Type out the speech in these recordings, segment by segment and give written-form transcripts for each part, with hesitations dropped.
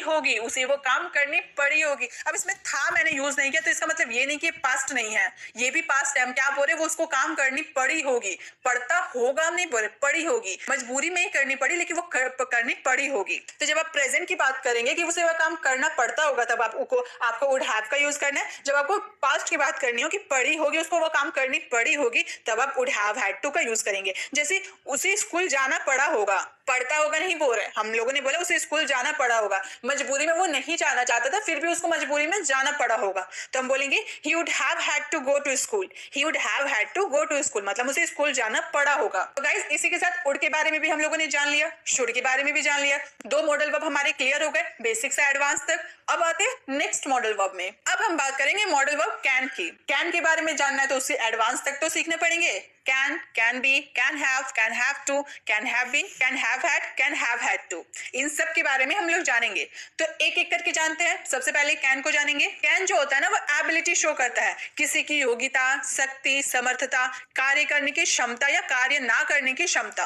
होगी, उसे वो काम करनी पड़ी होगी। अब इसमें था मैंने यूज नहीं किया तो इसका मतलब ये नहीं कि पास्ट नहीं है, ये भी पास्ट है। हम क्या बोल रहे, वो उसको काम करनी पड़ी होगी, पड़ता होगा नहीं बोल रहे, पड़ी होगी, मजबूरी में ही करनी पड़ी लेकिन वो करनी पड़ी होगी। तो जब आप प्रेजेंट की बात करेंगे कि उसे वह काम करना पड़ता होगा तब आपको वुड हैव का यूज करना है। जब आपको पास्ट की बात करनी हो कि पड़ी होगी, उसको वो काम करनी पड़ी होगी, तब आप वुड हैव हैड टू का यूज करेंगे। जैसे उसे स्कूल जाना पड़ा होगा, पढ़ता होगा नहीं बोल रहे, हम लोगों ने बोला उसे स्कूल जाना पड़ा होगा, मजबूरी में वो नहीं जाना चाहता था फिर भी उसको मजबूरी में जाना पड़ा होगा, तो हम बोलेंगे he would have had to go to school, he would have had to go to school, मतलब उसे स्कूल जाना पड़ा होगा। तो गाइस इसी के साथ वुड के बारे में भी हम लोगों ने जान लिया, शुड के बारे में भी जान लिया, दो मॉडल वर्ब हमारे क्लियर हो गए बेसिक से एडवांस तक। अब आते हैं नेक्स्ट मॉडल वर्ब में। अब हम बात करेंगे मॉडल वर्ब कैन की। कैन के बारे में जानना है तो उससे एडवांस तक तो सीखने पड़ेंगे। Can, can be, can have to, can have been, can have had, can have had to, इन सब के बारे में हम लोग जानेंगे। तो एक एक करके जानते हैं। सबसे पहले कैन को जानेंगे। कैन जो होता है ना वो एबिलिटी शो करता है, किसी की योग्यता, शक्ति, समर्थता, कार्य करने की क्षमता या कार्य ना करने की क्षमता।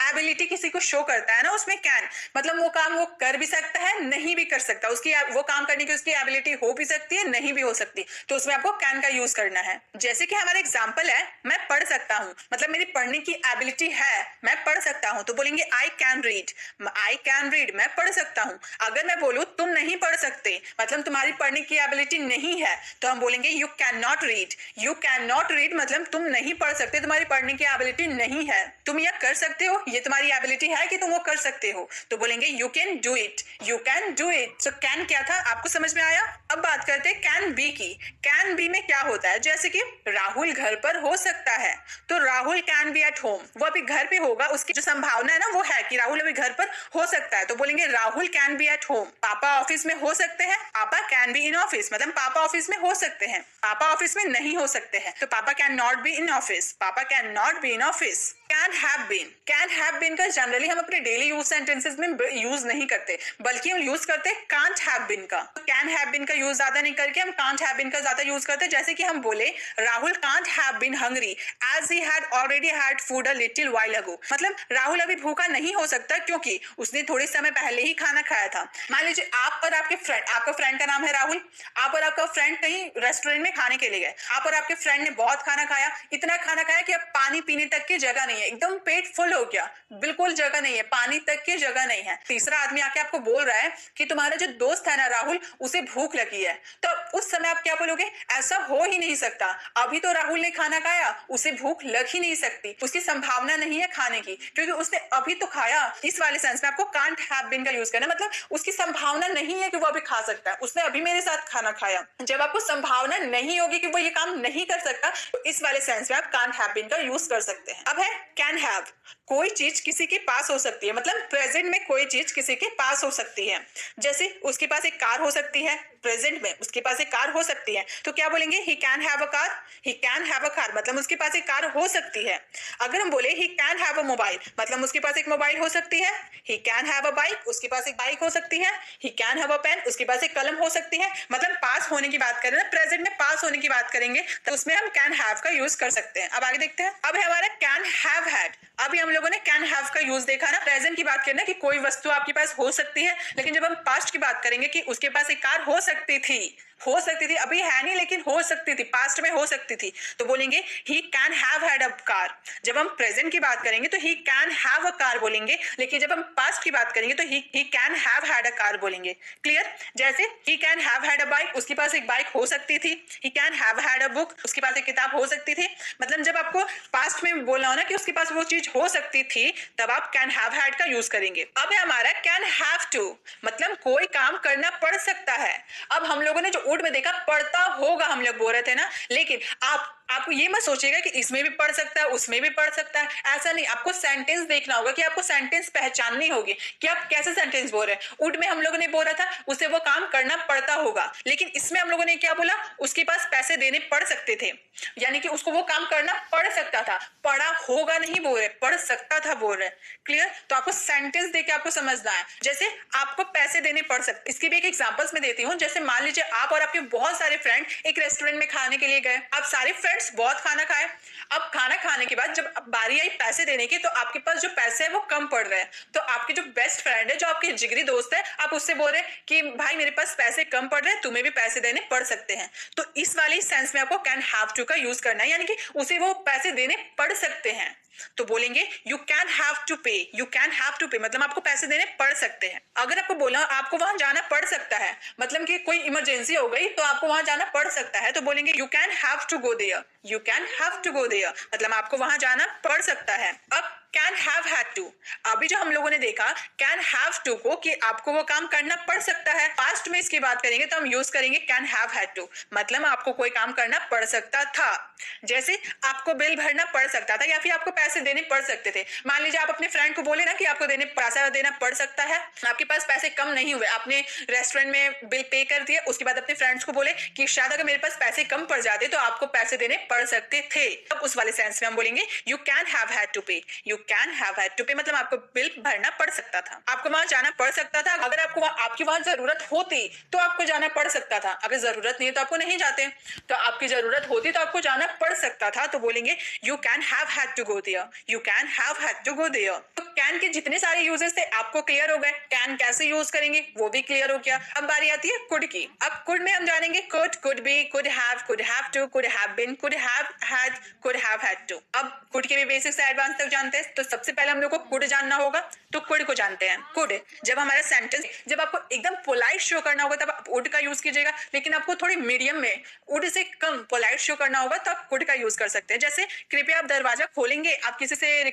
एबिलिटी किसी को शो करता है ना, उसमें कैन मतलब वो काम वो कर भी सकता है, नहीं भी कर सकता, उसकी वो काम करने की उसकी एबिलिटी हो भी सकती है, नहीं भी हो सकती, तो उसमें आपको कैन का यूज करना है। जैसे कि हमारा एग्जाम्पल है, मैं पढ़ सकता हूँ, मतलब मेरी पढ़ने की एबिलिटी है, मैं पढ़ सकता हूँ, तो बोलेंगे I can read, I can read, मैं पढ़ सकता हूँ। अगर मैं बोलूँ तुम नहीं पढ़ सकते, मतलब तुम्हारी पढ़ने की एबिलिटी नहीं है, तो हम बोलेंगे you can not read, you can not read मतलब तुम नहीं पढ़ सकते, तुम्हारी पढ़ने की एबिलिटी नहीं है, तुम यह कर सकते हो, ये तुम्हारी एबिलिटी है कि तुम वो कर सकते हो, तो बोलेंगे you can do it, you can do it. So can क्या था आपको समझ में आया। अब बात करते हैं कैन बी की। कैन बी में क्या होता है, जैसे कि राहुल घर पर हो सकता है, तो Rahul can be at home, वो अभी घर पे होगा, उसकी जो संभावना है ना वो है कि राहुल अभी घर पर हो सकता है, तो बोलेंगे Rahul can be at home. पापा ऑफिस में हो सकते हैं, पापा कैन बी इन ऑफिस, मतलब पापा ऑफिस में हो सकते हैं, पापा ऑफिस में नहीं हो सकते हैं, तो papa can not be in office, papa can not be in office. Can have been, can have been का जनरली हम अपने डेली यूज सेंटेंसेस में यूज नहीं करते, बल्कि हम यूज करते हैं कांट हैव बीन का। कैन हैव बीन का यूज ज्यादा नहीं करके हम कांट हैव बीन का ज्यादा यूज करते हैं। जैसे कि हम बोले Rahul can't have been hungry as he had already had food a little while ago, मतलब राहुल अभी भूखा नहीं हो सकता क्योंकि उसने थोड़े समय पहले ही खाना खाया था। मान लीजिए आप और आपके फ्रेंड, आपका फ्रेंड का नाम है राहुल, आप और आपका फ्रेंड कहीं रेस्टोरेंट में खाने के लिए गए, आप और आपके फ्रेंड ने बहुत खाना खाया, इतना खाना खाया कि अब पानी पीने तक की जगह नहीं है, एकदम पेट फुल हो गया, बिल्कुल जगह नहीं है, पानी तक की जगह नहीं है। तीसरा आदमी आके आपको बोल रहा है कि तुम्हारा जो दोस्त है ना राहुल, उसे भूख लगी है, तो उस समय आप क्या बोलोगे, ऐसा हो ही नहीं सकता, अभी तो राहुल ने खाना खाया, उसे भूख लग ही नहीं सकती, उसकी संभावना नहीं है खाने की क्योंकि उसने अभी तो खाया। इस वाले सेंस में आपको कांट हैव बीन का यूज करना, मतलब उसकी संभावना नहीं है कि वो अभी खा सकता है, उसने अभी मेरे साथ खाना खाया। जब आपको संभावना नहीं होगी कि वो ये काम नहीं कर सकता, तो इस वाले सेंस में आप कांट हैव बीन का यूज कर सकते हैं। अब है कैन हैव, कोई चीज किसी के पास हो सकती है, मतलब प्रेजेंट में कोई चीज किसी के पास हो सकती है। जैसे उसके पास एक कार हो सकती है, प्रेजेंट में उसके पास एक कार हो सकती है, तो क्या बोलेंगे ही can have a car, he can have a car मतलब उसके पास एक कार हो सकती है। अगर हम बोले he can have a mobile, मतलब उसके पास एक मोबाइल हो सकती है। He can have a bike, उसके पास एक बाइक हो सकती है। He can have a pen, उसके पास एक कलम हो सकती है। मतलब पास होने की बात करें ना, प्रेजेंट में पास होने की बात करेंगे तो उसमें हम कैन हैव का यूज कर सकते हैं। अब आगे देखते हैं। अब है हमारा कैन हैव हैड। अभी हम लोगों ने कैन हैव का यूज देखा ना, प्रेजेंट की बात करना कि कोई वस्तु आपके पास हो सकती है, लेकिन जब हम पास्ट की बात करेंगे कि उसके पास एक कार हो सकती थी, हो सकती थी, अभी है नहीं लेकिन हो सकती थी, पास्ट में हो सकती थी, तो बोलेंगे ही can have had a car. जब हम प्रेजेंट की बात करेंगे तो ही कैन हैव अ कार बोलेंगे, लेकिन जब हम पास्ट की बात करेंगे तो ही can have had a car बोलेंगे। क्लियर। जैसे ही can have had a bike, उसके पास एक बाइक हो सकती थी। ही can have had a book, उसके पास एक किताब हो सकती थी। मतलब जब आपको पास्ट में बोलना हो ना कि उसके पास वो चीज हो सकती थी, तब आप कैन हैव हैड का यूज करेंगे। अब है हमारा कैन हैव टू, मतलब कोई काम करना पड़ सकता है। अब हम लोगों ने जो वुड में देखा पढ़ता होगा, हम लोग बोल रहे थे ना, लेकिन आपको ये मत सोचिएगा कि इसमें भी पढ़ सकता है उसमें भी पढ़ सकता है, ऐसा नहीं। आपको सेंटेंस देखना होगा कि आपको सेंटेंस पहचाननी होगी कि आप कैसे सेंटेंस बोल रहे हैं। वुड में हम लोगों ने बोला था उसे वो काम करना पड़ता होगा, लेकिन इसमें हम लोगों ने क्या बोला, उसके पास पैसे देने पड़ सकते थे, यानी कि उसको वो काम करना पड़ सकता था। पढ़ा होगा नहीं बोल रहे, पढ़ सकता था बोल रहे। क्लियर। तो आपको सेंटेंस देके आपको समझना है। जैसे आपको पैसे देने पड़ सकते, इसकी भी एक एग्जांपल्स में देती हूँ। जैसे मान लीजिए आप और आपके बहुत सारे फ्रेंड एक रेस्टोरेंट में खाने के लिए गए, आप सारे फ्रेंड फ्रेंड्स बहुत खाना खाए। अब खाना खाने के बाद जब बारी आई पैसे देने की, तो आपके पास जो पैसे है वो कम पड़ रहे हैं, तो आपके जो बेस्ट फ्रेंड है, जो आपके जिगरी दोस्त है, आप उससे बोल रहे हैं कि भाई मेरे पास पैसे कम पड़ रहे हैं, तुम्हें भी पैसे देने पड़ सकते हैं। तो इस वाली सेंस में आपको कैन हैव टू का यूज करना है, यानी कि उसे वो पैसे देने पड़ सकते हैं। तो बोलेंगे you can have to pay, you can have to pay मतलब आपको पैसे देने पड़ सकते हैं। अगर आपको बोला आपको वहां जाना पड़ सकता है, मतलब कि कोई इमरजेंसी हो गई तो आपको वहां जाना पड़ सकता है, तो बोलेंगे you can have to go there, you can have to go there मतलब आपको वहां जाना पड़ सकता है। अब कैन हैव हैड टू, अभी जो हम लोगों ने देखा कैन हैव टू को कि आपको वो काम करना पड़ सकता है, पास्ट में इसकी बात करेंगे तो हम यूज करेंगे कैन हैव हैड टू, मतलब आपको कोई काम करना पड़ सकता था। जैसे आपको बिल भरना पड़ सकता था या फिर आपको पैसे देने पड़ सकते थे। मान लीजिए आप अपने फ्रेंड को बोले ना कि आपको पैसा देना पड़ सकता है, आपके पास पैसे कम नहीं हुए, आपने रेस्टोरेंट में बिल पे कर दिया, उसके बाद अपने फ्रेंड्स को बोले कि शायद अगर मेरे पास पैसे कम पड़ जाते तो आपको पैसे देने पड़ सकते थे। अब उस वाले सेंस में हम बोलेंगे you can have had to pay, you can have had to pay मतलब आपको बिल भरना पड़ सकता था, आपको वहां जाना पड़ सकता था। अगर आपको आपकी वहां जरूरत होती तो आपको जाना पड़ सकता था, अगर जरूरत नहीं है तो आपको नहीं जाते, तो आपकी जरूरत होती तो आपको जाना पड़ सकता था, तो बोलेंगे you can have had to go there, you can have had to go there. तो कैन के जितने सारे यूजेस थे आपको क्लियर हो गए, कैन कैसे यूज करेंगे वो भी क्लियर हो गया। अब बारी आती है कुड की। अब कुड में हम जानेंगे could, could be, could have to, could have been, could have had, could have had to. अब कुड के भी बेसिक से एडवांस तक जानते हैं, तो सबसे पहले हम लोग को कुड जानना होगा, तो कुड को जानते हैं। कुड जब हमारा सेंटेंस, जब आपको एकदम पोलाइट शो करना होगा तब आप वुड का यूज कीजिएगा, लेकिन आपको थोड़ी मीडियम में would say come polite show करना होगा तो आप कुड का यूज कर सकते हैं। जैसे कृपया आप दरवाजा खोलेंगे, आप किसी से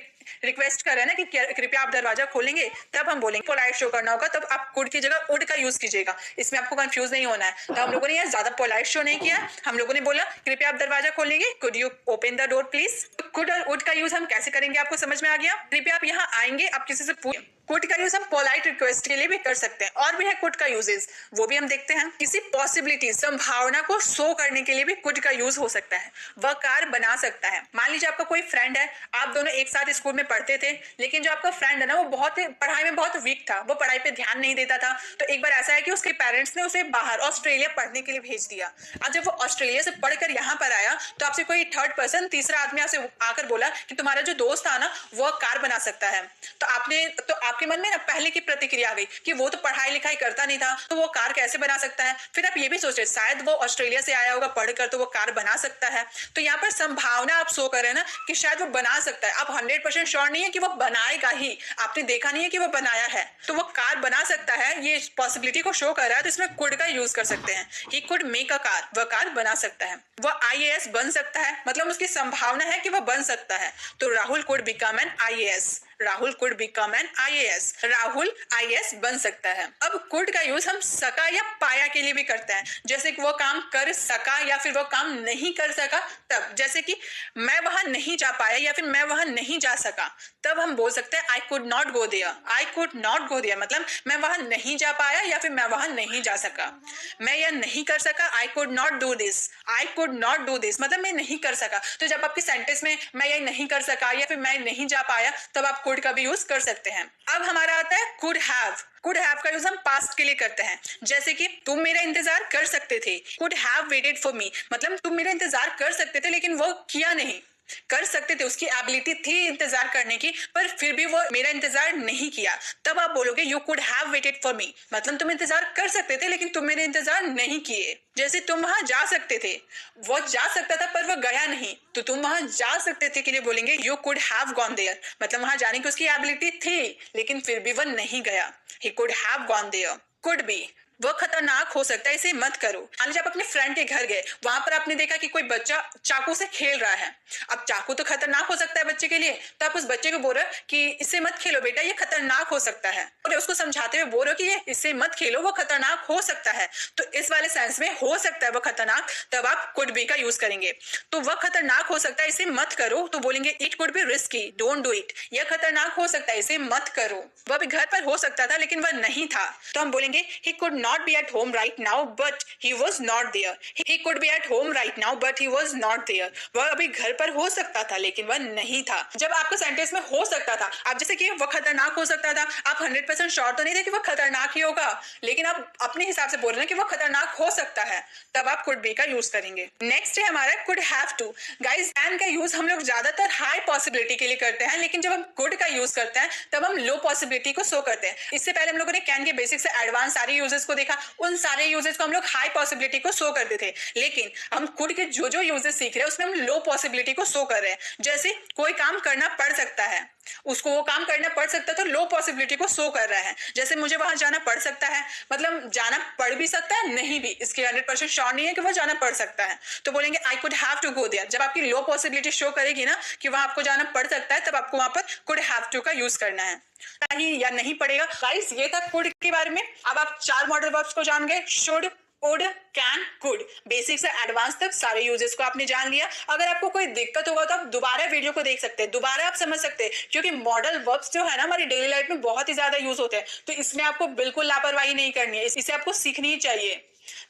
रिक्वेस्ट कर रहे हैं ना कि कृपया आप दरवाजा खोलेंगे, तब हम बोलेंगे पोलाइट शो करना होगा, तब आप कुड की जगह वुड का यूज कीजिएगा, इसमें आपको कंफ्यूज नहीं होना है। तो हम लोगों ने यहाँ ज्यादा पोलाइट शो नहीं किया, हम लोगों ने बोला कृपया आप दरवाजा खोलेंगे, could you open the door please. Could और वुड का यूज हम कैसे करेंगे आपको समझ में आ गया। कृपया आप यहाँ आएंगे, आप किसी से पूछ, कुड का यूज हम पोलाइट रिक्वेस्ट के लिए भी कर सकते हैं, और भी है कुड का यूजेस, वो भी हम देखते हैं। किसी पॉसिबिलिटी, संभावना को शो करने के लिए भी कुड का यूज हो सकता है, वह कार बना सकता है। मान लीजिए आपका कोई फ्रेंड है, आप दोनों एक साथ स्कूल में पढ़ते थे, लेकिन जो आपका फ्रेंड है ना वो बहुत पढ़ाई में बहुत वीक था, वो पढ़ाई पे ध्यान नहीं देता था, तो एक बार ऐसा है कि उसके पेरेंट्स ने उसे बाहर ऑस्ट्रेलिया पढ़ने के लिए भेज दिया। अब जब वो ऑस्ट्रेलिया से पढ़कर यहाँ पर आया तो आपसे कोई थर्ड पर्सन, तीसरा आदमी आपसे आकर बोला कि तुम्हारा जो दोस्त था ना वो कार बना सकता है, तो आपके मन में ना पहले की प्रतिक्रिया आ गई कि वो तो पढ़ाई लिखाई करता नहीं था, तो वो कार कैसे बना सकता है। फिर आप ये भी सोच रहे शायद वो ऑस्ट्रेलिया से आया होगा पढ़कर, तो वो कार बना सकता है। तो यहाँ पर संभावना आप शो कर रहे हैं ना कि शायद वो बना सकता है, आप 100% श्योर नहीं है कि वो बनाएगा ही, आपने देखा नहीं है कि वो बनाया है, तो वो कार बना सकता है, ये पॉसिबिलिटी को शो कर रहा है, तो इसमें कुड का यूज कर सकते हैं। He could make a car, वह कार बना सकता है। वह IAS बन सकता है, मतलब उसकी संभावना है कि वह बन सकता है, तो Rahul could become an IAS, Rahul could become an IAS, Rahul IAS बन सकता है। अब कुड का यूज हम सका या पाया के लिए भी करते हैं, जैसे कि वो काम कर सका या फिर वो काम नहीं कर सका, तब जैसे कि मैं वहां नहीं जा पाया या फिर मैं वहां नहीं जा सका, तब हम बोल सकते हैं I could not go there, I could not go there मतलब मैं वहां नहीं जा पाया या फिर मैं वहां नहीं जा सका। मैं यह नहीं कर सका, आई could not do this, I could not do this मतलब मैं नहीं कर सका। तो जब आपके सेंटेंस में मैं यह नहीं कर सका या फिर मैं नहीं जा पाया, तब आप कुड का भी यूज कर सकते हैं। अब हमारा आता है कुड हैव। कुड हैव का यूज हम पास्ट के लिए करते हैं, जैसे कि तुम मेरा इंतजार कर सकते थे, could have waited for me मतलब तुम मेरा इंतजार कर सकते थे लेकिन वो किया नहीं। कर सकते थे, उसकी एबिलिटी थी इंतजार करने की, पर फिर भी वो मेरा इंतजार नहीं किया, तब आप बोलोगे you could have waited for me मतलब तुम इंतजार कर सकते थे लेकिन तुम मेरे इंतजार नहीं किए। जैसे तुम वहां जा सकते थे, वो जा सकता था पर वो गया नहीं, तो तुम वहां जा सकते थे के लिए बोलेंगे you could have gone there मतलब वहां जाने की उसकी एबिलिटी थी लेकिन फिर भी वो नहीं गया। He could have gone there. Could be, वो खतरनाक हो सकता है, इसे मत करो। मान लीजिए आप अपने फ्रेंड के घर गए, वहां पर आपने देखा कि कोई बच्चा चाकू से खेल रहा है। अब चाकू तो खतरनाक हो सकता है बच्चे के लिए, तो आप उस बच्चे को बोल रहे हो कि इससे मत खेलो बेटा, ये खतरनाक हो सकता है, और उसको समझाते हुए बोल रहे हो कि ये इससे मत खेलो, वो खतरनाक हो सकता है। तो इस वाले सेंस में हो सकता है वो खतरनाक, तब आप कुड बी का यूज करेंगे। तो वह खतरनाक हो सकता है, इसे मत करो, तो बोलेंगे it could be risky, don't do it. यह खतरनाक हो सकता है, इसे मत करो। वह भी घर पर हो सकता था लेकिन वह नहीं था, तो हम बोलेंगे he could not be at home right now but he was not there. He could be at home right now but he was not there. वह अभी घर पर हो सकता था लेकिन वह नहीं था। जब आपका सेंटेंस में हो सकता था, आप जैसे कि वह खतरनाक हो सकता था, आप 100% श्योर तो नहीं थे कि वह खतरनाक ही होगा, लेकिन आप अपने हिसाब से बोल रहे हैं कि वह खतरनाक हो सकता है, तब आप कुड बी का यूज करेंगे। नेक्स्ट है हमारा could have to. Guys, can का यूज हम लोग ज्यादातर हाई पॉसिबिलिटी के लिए करते हैं, लेकिन जब हम कुड का यूज करते हैं तब हम लो पॉसिबिलिटी को शो करते हैं। इससे पहले हम लोगों ने कैन के बेसिक से एडवांस सारे यूजेस को देखा, उन सारे यूजेस को हम लोग हाई पॉसिबिलिटी को शो करते थे, लेकिन हम कुड के जो जो यूजेस सीख रहे हैं उसमें हम लो पॉसिबिलिटी को शो कर रहे हैं। जैसे कोई काम करना पड़ सकता है, उसको वो काम करना पड़ सकता है तो लो पॉसिबिलिटी को शो कर रहा है। जैसे मुझे वहां जाना पड़ सकता है, मतलब जाना पड़ भी सकता है, नहीं भी, इसके 100% श्योर नहीं है कि वह जाना पड़ सकता है, तो बोलेंगे I could have to go there. जब आपकी लो पॉसिबिलिटी शो करेगी ना कि वहां आपको जाना पड़ सकता है, तब आपको वहां पर कुड हैव टू का यूज करना है, नहीं या नहीं पड़ेगा। गाइस, ये था कुड के बारे में। अब आप 4 मॉडल वर्ब्स को जान गए, should, would, can, could, basic से एडवांस तक सारे यूजेस को आपने जान लिया। अगर आपको कोई दिक्कत होगा तो आप दोबारा वीडियो को देख सकते हैं, दोबारा आप समझ सकते हैं, क्योंकि मॉडल वर्ब्स जो है ना हमारी डेली लाइफ में बहुत ही ज्यादा यूज होते हैं, तो इसमें आपको बिल्कुल लापरवाही नहीं करनी है, इसे आपको सीखनी ही चाहिए।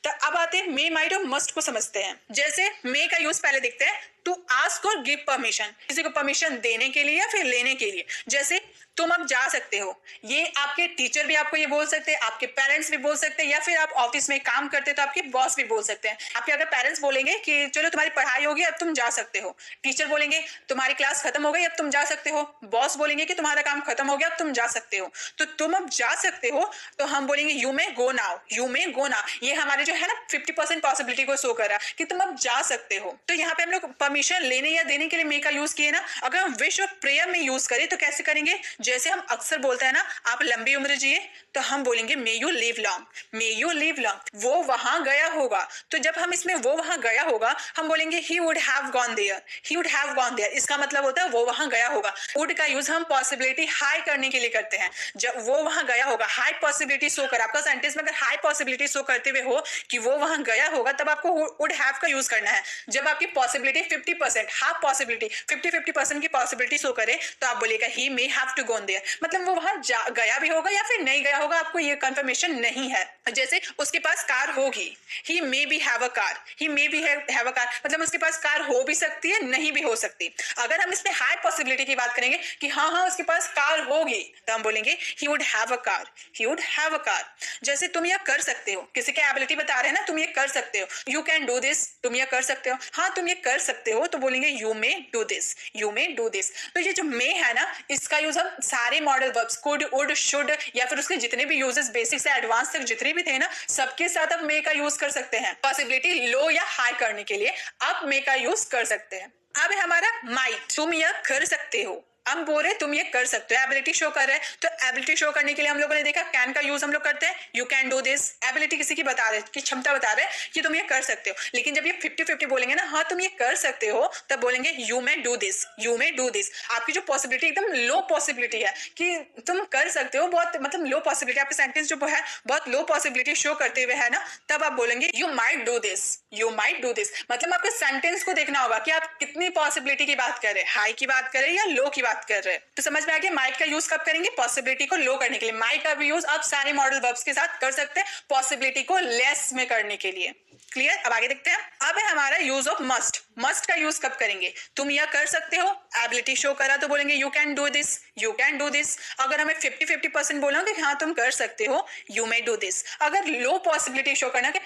तो अब आते हैं मे, माइट और मस्ट को समझते हैं। जैसे मे का यूज पहले देखते हैं, टू आस्क और गिव परमिशन, किसी को परमिशन देने के लिए या फिर लेने के लिए। जैसे तुम अब जा सकते हो, ये आपके टीचर भी आपको ये बोल सकते हैं, आपके पेरेंट्स भी बोल सकते हैं, या फिर आप ऑफिस में काम करते हैं तो आपके बॉस भी बोल सकते हैं। आपके अगर पेरेंट्स बोलेंगे कि चलो तुम्हारी पढ़ाई होगी अब तुम जा सकते हो, टीचर बोलेंगे तुम्हारी क्लास खत्म हो गई अब तुम जा सकते हो, बॉस बोलेंगे कि तुम्हारा काम खत्म हो गया अब तुम जा सकते हो, तो तुम अब जा सकते हो तो हम बोलेंगे you may go now, you may go now. ये हमारे जो है ना 50% पॉसिबिलिटी को शो कर रहा है कि तुम अब जा सकते हो। तो यहाँ पे हम लोग परमिशन लेने या देने के लिए मे का यूज किए ना। अगर हम विश और प्रेयर में यूज करें तो कैसे करेंगे, जैसे हम अक्सर बोलते हैं ना आप लंबी उम्र जिए, तो हम बोलेंगे may you live long, may you live long. वो वहां गया होगा, तो जब हम इसमें वो वहां गया होगा हम बोलेंगे he would have gone there, he would have gone there. इसका मतलब होता है वो वहां गया होगा। वुड का यूज हम पॉसिबिलिटी हाई करने के लिए करते हैं। जब वो वहां गया होगा, हाई पॉसिबिलिटी शो कर, आपका सेंटेंस में अगर हाई पॉसिबिलिटी शो करते हुए हो कि वो वहां गया होगा, तब आपको वुड हैव का यूज करना है। जब आपकी पॉसिबिलिटी 50%, हाफ पॉसिबिलिटी 50% की पॉसिबिलिटी शो करे, तो आप बोलेगा he may have to gone there, मतलब वो वहां गया भी होगा या फिर नहीं गया होगा, आपको ये कंफर्मेशन नहीं है। जैसे उसके पास कार होगी, he may be have a car, he may be have a car, मतलब उसके पास कार हो भी सकती है नहीं भी हो सकती। अगर हम इसमें हाई पॉसिबिलिटी की बात करेंगे कि हाँ हाँ उसके पास कार होगी, तो हम बोलेंगे he would have a car, he would have a car. जैसे तुम यह कर सकते हो, किसी की एबिलिटी बता रहे हैं ना, तुम ये कर सकते हो, यू कैन डू दिस, तुम ये कर सकते हो, हाँ तुम ये कर सकते हो, तो बोलेंगे you may do this, you may do this. तो ये जो मे है ना, इसका यूज हम सारे modal verbs could, would, should या फिर उसके जितने भी यूजेस बेसिक से एडवांस तक जितने भी थे ना, सबके साथ अब मे का यूज कर सकते हैं। पॉसिबिलिटी लो या हाई करने के लिए आप मे का यूज कर सकते हैं। अब है हमारा माइट, तुम यह कर सकते हो। हम बोल रहे तुम ये कर सकते हो, एबिलिटी शो कर रहे हैं, तो एबिलिटी शो करने के लिए हम लोगों ने देखा कैन का यूज हम लोग करते हैं, you can do this. Ability किसी की बता रहे कि क्षमता बता रहे कि तुम ये कर सकते हो, लेकिन जब ये 50-50 बोलेंगे ना, हाँ तुम ये कर सकते हो, तब बोलेंगे you may do this, you may do this. आपकी जो पॉसिबिलिटी एकदम लो पॉसिबिलिटी है कि तुम कर सकते हो, बहुत मतलब लो पॉसिबिलिटी, आपके सेंटेंस जो है बहुत लो पॉसिबिलिटी शो करते हुए है ना, तब आप बोलेंगे you might do this, you might do this. मतलब आपके सेंटेंस को देखना होगा कि आप कितनी पॉसिबिलिटी की बात कर रहे हैं, हाई की बात कर रहे हैं या लो की बात कर रहे हैं। तो समझ में आ गया माइट का यूज कब करेंगे, पॉसिबिलिटी को लो करने के लिए। माइट का भी यूज आप सारे मॉडल वर्ब्स के साथ कर सकते हैं पॉसिबिलिटी को लेस में करने के लिए। क्लियर? अब आगे देखते हैं। अब है हमारा यूज ऑफ मस्ट। मस्ट का यूज कब करेंगे, तुम यह कर सकते हो, एबिलिटी शो करा तो बोलेंगे you can do this, you can do this. अगर हमें 50-50% बोला कि हाँ तुम कर सकते हो, यू मे डू दिस। अगर लो पॉसिबिलिटी शो करना कि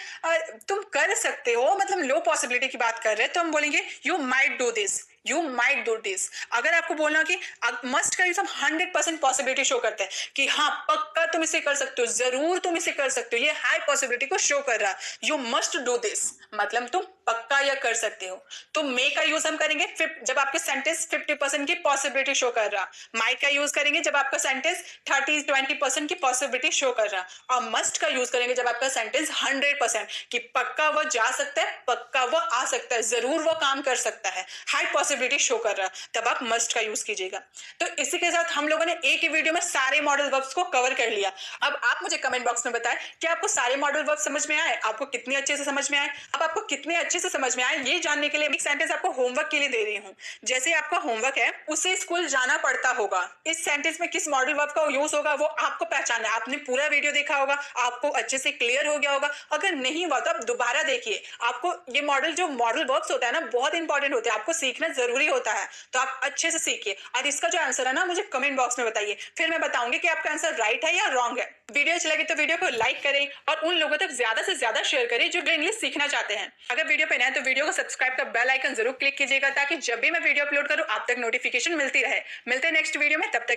तुम कर सकते हो, मतलब लो पॉसिबिलिटी की बात कर रहे हैं, तो हम बोलेंगे you might do this, you might do this. अगर आपको बोलना कि मस्ट का यूज हम 100% पॉसिबिलिटी शो करते हैं कि हाँ पक्का तुम इसे कर सकते हो, जरूर तुम इसे कर सकते हो, ये हाई पॉसिबिलिटी को शो कर रहा है, यू मस्ट डू दिस, मतलब तुम पक्का यह कर सकते हो। तो मे का यूज हम करेंगे जब आपके सेंटेंस 50% की पॉसिबिलिटी शो कर रहा। माइट का यूज करेंगे जब आपका सेंटेंस 30-20% की पॉसिबिलिटी शो कर रहा। और मस्ट का यूज करेंगे जब आपका सेंटेंस 100% कि पक्का वो जा सकता है, पक्का वो आ सकता है, जरूर वो काम कर सकता है, हाई पॉसिबिलिटी शो कर रहा है, तब आप मस्ट का यूज कीजिएगा। तो इसी के साथ हम लोगों ने एक ही वीडियो में सारे मॉडल वर्ब्स को कवर कर लिया। अब आप मुझे कमेंट बॉक्स में बताएं कि आपको सारे मॉडल वर्ब समझ में आए, आपको कितने अच्छे से समझ में आए। अब आपको कितने अच्छे से समझ में आए ये जानने के लिए एक सेंटेंस आपको होमवर्क के लिए दे रही हूँ। जैसे आपका होमवर्क है, उसे स्कूल जाना पड़ता होगा, इस सेंटेंस में किस मॉडल वर्ब का यूज होगा वो आपको पहचानना है। आपने पूरा वीडियो देखा होगा, आपको अच्छे से क्लियर हो गया होगा। अगर नहीं हुआ तो आप दोबारा देखिए। आपको ये जो मॉडल वर्ब्स होता है ना, बहुत इंपॉर्टेंट होते हैं, आपको सीखना जरूरी होता है, तो आप अच्छे से सीखिए। और इसका जो आंसर है ना, मुझे कमेंट बॉक्स में बताइए, फिर मैं बताऊंगी कि आपका आंसर राइट है या रॉन्ग है। वीडियो अच्छी लगी तो वीडियो को लाइक करें और उन लोगों तक ज्यादा से ज्यादा शेयर करें जो इंग्लिश सीखना चाहते हैं। अगर वीडियो पे नए हैं तो वीडियो को सब्सक्राइब का बेल आइकन जरूर क्लिक कीजिएगा, ताकि जब भी मैं वीडियो अपलोड करूं आप तक नोटिफिकेशन मिलती रहे। मिलते हैं नेक्स्ट वीडियो में, तब तक